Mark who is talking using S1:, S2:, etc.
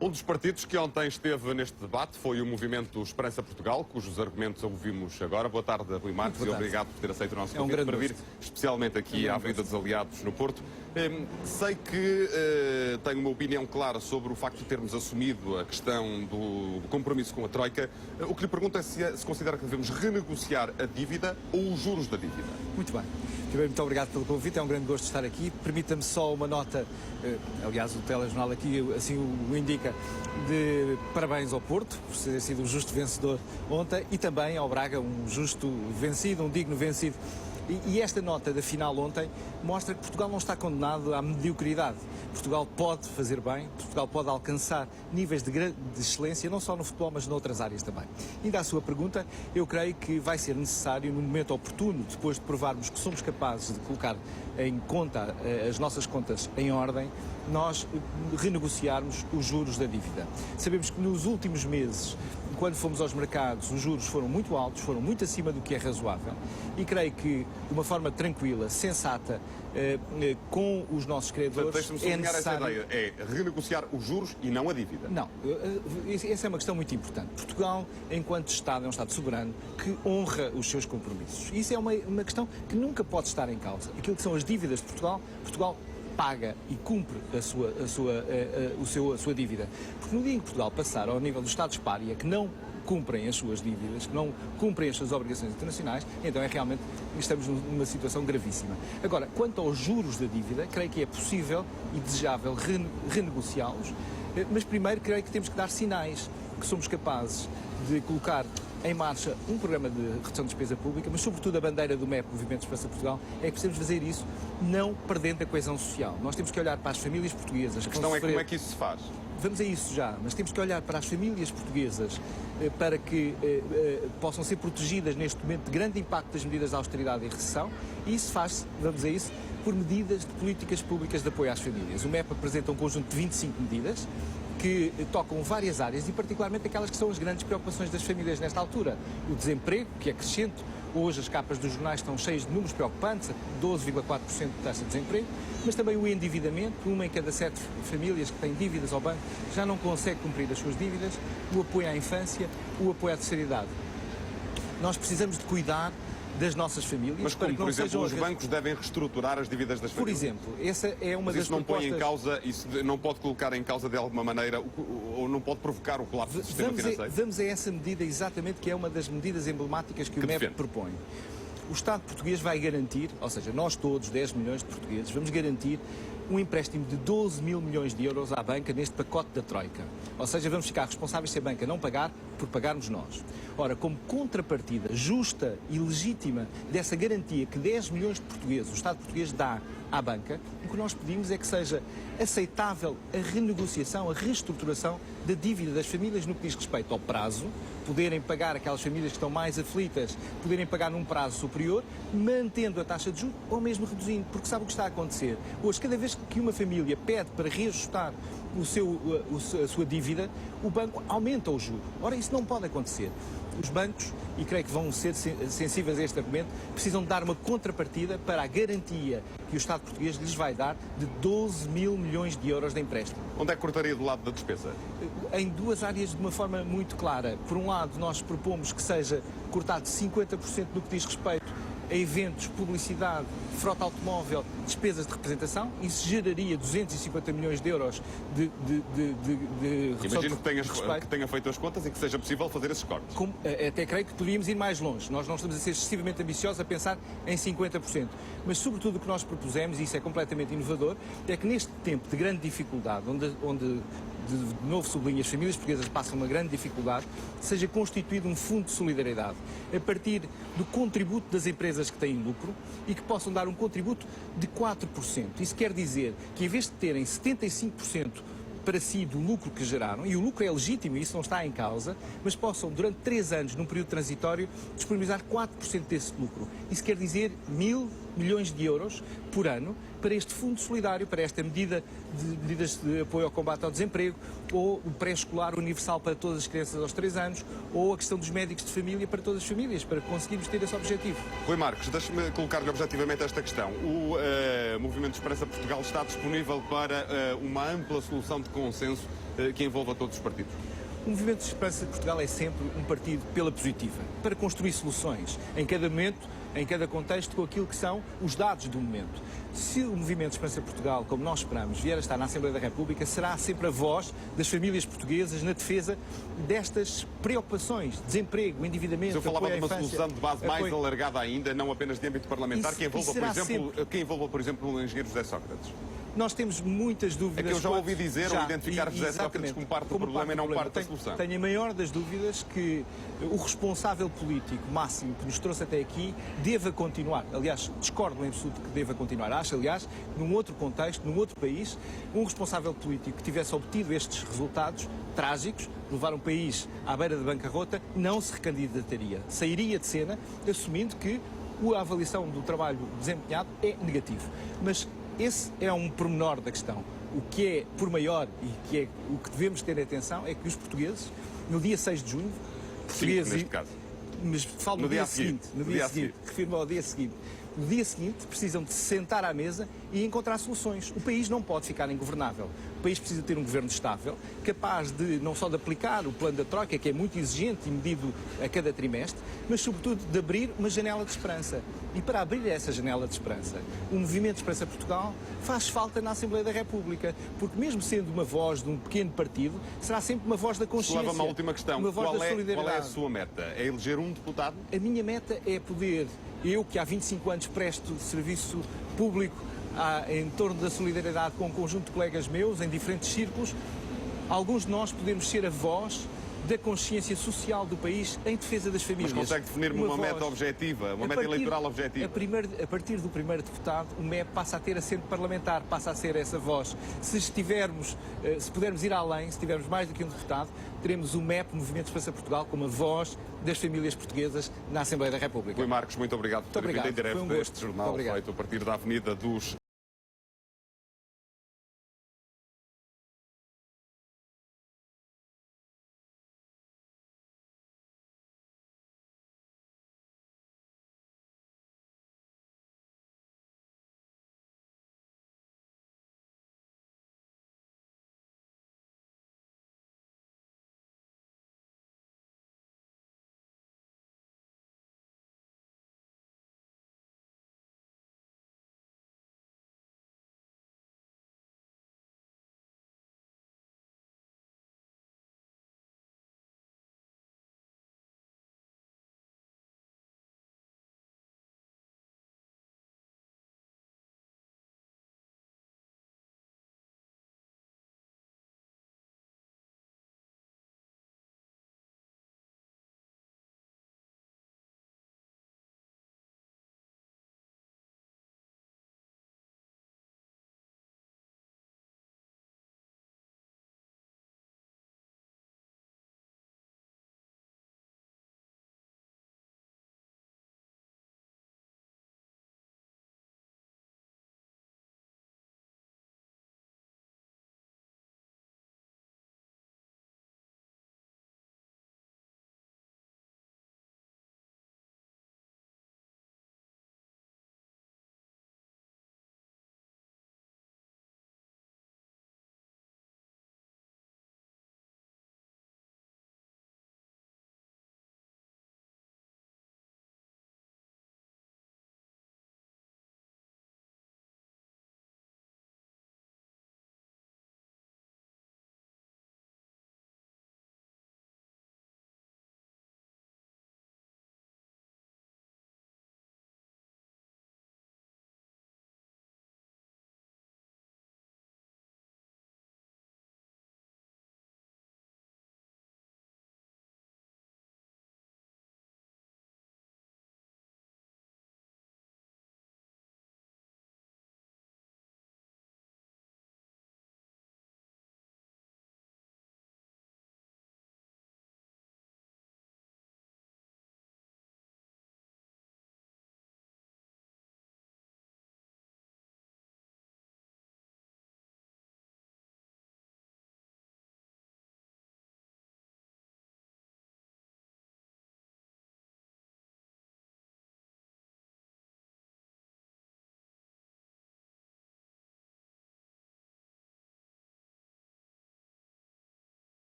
S1: Um dos partidos que ontem esteve neste debate foi o Movimento Esperança Portugal, cujos argumentos ouvimos agora. Boa tarde, Rui Marques, e obrigado por ter aceito o nosso convite para vir especialmente aqui à Avenida dos Aliados, no Porto. Sei que tenho uma opinião clara sobre o facto de termos assumido a questão do compromisso com a Troika. O que lhe pergunto é se considera que devemos renegociar a dívida ou os juros da dívida.
S2: Muito bem. Primeiro, muito obrigado pelo convite, é um grande gosto estar aqui. Permita-me só uma nota, aliás o telejornal aqui assim o indica, de parabéns ao Porto, por ter sido um justo vencedor ontem, e também ao Braga, um justo vencido, um digno vencido. E esta nota da final ontem mostra que Portugal não está condenado à mediocridade. Portugal pode fazer bem, Portugal pode alcançar níveis de excelência, não só no futebol, mas noutras áreas também. Ainda à sua pergunta, eu creio que vai ser necessário, no momento oportuno, depois de provarmos que somos capazes de colocar em conta as nossas contas em ordem, nós renegociarmos os juros da dívida. Sabemos que nos últimos meses, quando fomos aos mercados, os juros foram muito altos, foram muito acima do que é razoável, e creio que, de uma forma tranquila, sensata, com os nossos credores,
S1: deixe-me sublinhar essa ideia, é renegociar os juros e não a dívida.
S2: Não, essa é uma questão muito importante. Portugal, enquanto Estado, é um Estado soberano que honra os seus compromissos. Isso é uma questão que nunca pode estar em causa. Aquilo que são as dívidas de Portugal, Portugal paga e cumpre a sua dívida. Porque no dia em que Portugal passar ao nível dos Estados pária, que não cumprem as suas dívidas, que não cumprem as suas obrigações internacionais, então realmente estamos numa situação gravíssima. Agora, quanto aos juros da dívida, creio que é possível e desejável renegociá-los, mas primeiro creio que temos que dar sinais que somos capazes de colocar em marcha um programa de redução de despesa pública, mas sobretudo a bandeira do MEP, Movimento Esperança Portugal, é que precisamos fazer isso não perdendo a coesão social. Nós temos que olhar para as famílias portuguesas.
S1: A questão é como é que isso se faz?
S2: Vamos a isso já, mas temos que olhar para as famílias portuguesas para que possam ser protegidas neste momento de grande impacto das medidas de austeridade e recessão, e isso faz-se, vamos a isso, por medidas de políticas públicas de apoio às famílias. O MEP apresenta um conjunto de 25 medidas que tocam várias áreas e particularmente aquelas que são as grandes preocupações das famílias nesta altura. O desemprego, que é crescente. Hoje as capas dos jornais estão cheias de números preocupantes, 12,4% de taxa de desemprego, mas também o endividamento. Uma em cada 7 famílias que têm dívidas ao banco já não consegue cumprir as suas dívidas. O apoio à infância, o apoio à terceira idade. Nós precisamos de cuidar das nossas famílias.
S1: Mas como, por exemplo, os bancos devem reestruturar as dívidas das famílias?
S2: Por exemplo, essa é uma das propostas...
S1: Isso não põe em causa, isso não pode colocar em causa de alguma maneira, ou não pode provocar o colapso do sistema financeiro?
S2: Vamos a essa medida exatamente, que é uma das medidas emblemáticas que o MEP propõe. O Estado português vai garantir, ou seja, nós todos, 10 milhões de portugueses, vamos garantir um empréstimo de 12 mil milhões de euros à banca neste pacote da Troika. Ou seja, vamos ficar responsáveis se a banca não pagar, por pagarmos nós. Ora, como contrapartida justa e legítima dessa garantia que 10 milhões de portugueses, o Estado português dá à banca, o que nós pedimos é que seja aceitável a renegociação, a reestruturação da dívida das famílias no que diz respeito ao prazo, poderem pagar, aquelas famílias que estão mais aflitas, poderem pagar num prazo superior, mantendo a taxa de juros ou mesmo reduzindo, porque sabe o que está a acontecer? Hoje, cada vez que uma família pede para reajustar a sua dívida, o banco aumenta o juro. Ora, isso não pode acontecer. Os bancos, e creio que vão ser sensíveis a este argumento, precisam dar uma contrapartida para a garantia que o Estado português lhes vai dar de 12 mil milhões de euros de empréstimo.
S1: Onde é que cortaria do lado da despesa?
S2: Em duas áreas de uma forma muito clara. Por um lado, nós propomos que seja cortado 50% no que diz respeito a eventos, publicidade, frota automóvel, despesas de representação. Isso geraria 250 milhões de euros de redução.
S1: Imagino que tenha feito as contas e que seja possível fazer esses cortes.
S2: Até creio que poderíamos ir mais longe. Nós não estamos a ser excessivamente ambiciosos a pensar em 50%. Mas, sobretudo, o que nós propusemos, e isso é completamente inovador, é que neste tempo de grande dificuldade, onde de novo sublinho, as famílias portuguesas passam uma grande dificuldade, seja constituído um fundo de solidariedade a partir do contributo das empresas que têm lucro e que possam dar um contributo de 4%. Isso quer dizer que, em vez de terem 75% para si do lucro que geraram, e o lucro é legítimo e isso não está em causa, mas possam, durante 3 anos, num período transitório, disponibilizar 4% desse lucro. Isso quer dizer 1.000 milhões de euros por ano para este fundo solidário, para esta medidas de apoio ao combate ao desemprego, ou o pré-escolar universal para todas as crianças aos 3 anos, ou a questão dos médicos de família para todas as famílias, para conseguirmos ter esse objetivo.
S1: Rui Marques, deixe-me colocar-lhe objetivamente esta questão. O Movimento Esperança Portugal está disponível para uma ampla solução de consenso que envolva todos os partidos?
S2: O Movimento de Esperança de Portugal é sempre um partido pela positiva, para construir soluções em cada momento, em cada contexto, com aquilo que são os dados do momento. Se o Movimento de Esperança de Portugal, como nós esperamos, vier a estar na Assembleia da República, será sempre a voz das famílias portuguesas na defesa destas preocupações, desemprego, endividamento,
S1: eu falava
S2: apoio à
S1: de uma
S2: infância,
S1: solução de base mais alargada ainda, não apenas de âmbito parlamentar, que envolva, por exemplo, o engenheiro José Sócrates.
S2: Nós temos muitas dúvidas.
S1: É que eu já ouvi dizer ou identificar José Sócrates como parte do problema e não parte da solução.
S2: Tenho a maior das dúvidas que o responsável político máximo que nos trouxe até aqui deva continuar. Aliás, discordo em absoluto que deva continuar. Acho, aliás, num outro contexto, num outro país, um responsável político que tivesse obtido estes resultados trágicos, levar um país à beira da bancarrota, não se recandidataria. Sairia de cena, assumindo que a avaliação do trabalho desempenhado é negativo. Mas esse é um pormenor da questão. O que é por maior e que é o que devemos ter atenção é que os portugueses, no dia 6 de junho,
S1: portugueses, neste caso.
S2: Mas falo no dia seguinte, refiro-me ao dia seguinte. No dia seguinte precisam de se sentar à mesa e encontrar soluções. O país não pode ficar ingovernável. O país precisa ter um governo estável, capaz de não só de aplicar o plano da Troika, que é muito exigente e medido a cada trimestre, mas sobretudo de abrir uma janela de esperança. E para abrir essa janela de esperança, o Movimento de Esperança Portugal faz falta na Assembleia da República, porque mesmo sendo uma voz de um pequeno partido, será sempre uma voz da consciência.
S1: Leva-me à última questão.
S2: Uma voz da solidariedade.
S1: Qual é a sua meta? É eleger um deputado?
S2: A minha meta é poder, eu que há 25 anos presto serviço público em torno da solidariedade com um conjunto de colegas meus, em diferentes círculos, alguns de nós podemos ser a voz da consciência social do país em defesa das famílias.
S1: Mas consegue definir-me uma meta objetiva, uma meta eleitoral objetiva?
S2: A partir do primeiro deputado, o MEP passa a ter assento parlamentar, passa a ser essa voz. Se pudermos ir além, se tivermos mais do que um deputado, teremos o MEP, o Movimento de Esperança Portugal, como a voz das famílias portuguesas na Assembleia da República.
S1: Rui Marques, muito obrigado por ter vindo em direto
S2: um
S1: deste jornal feito a partir da Avenida dos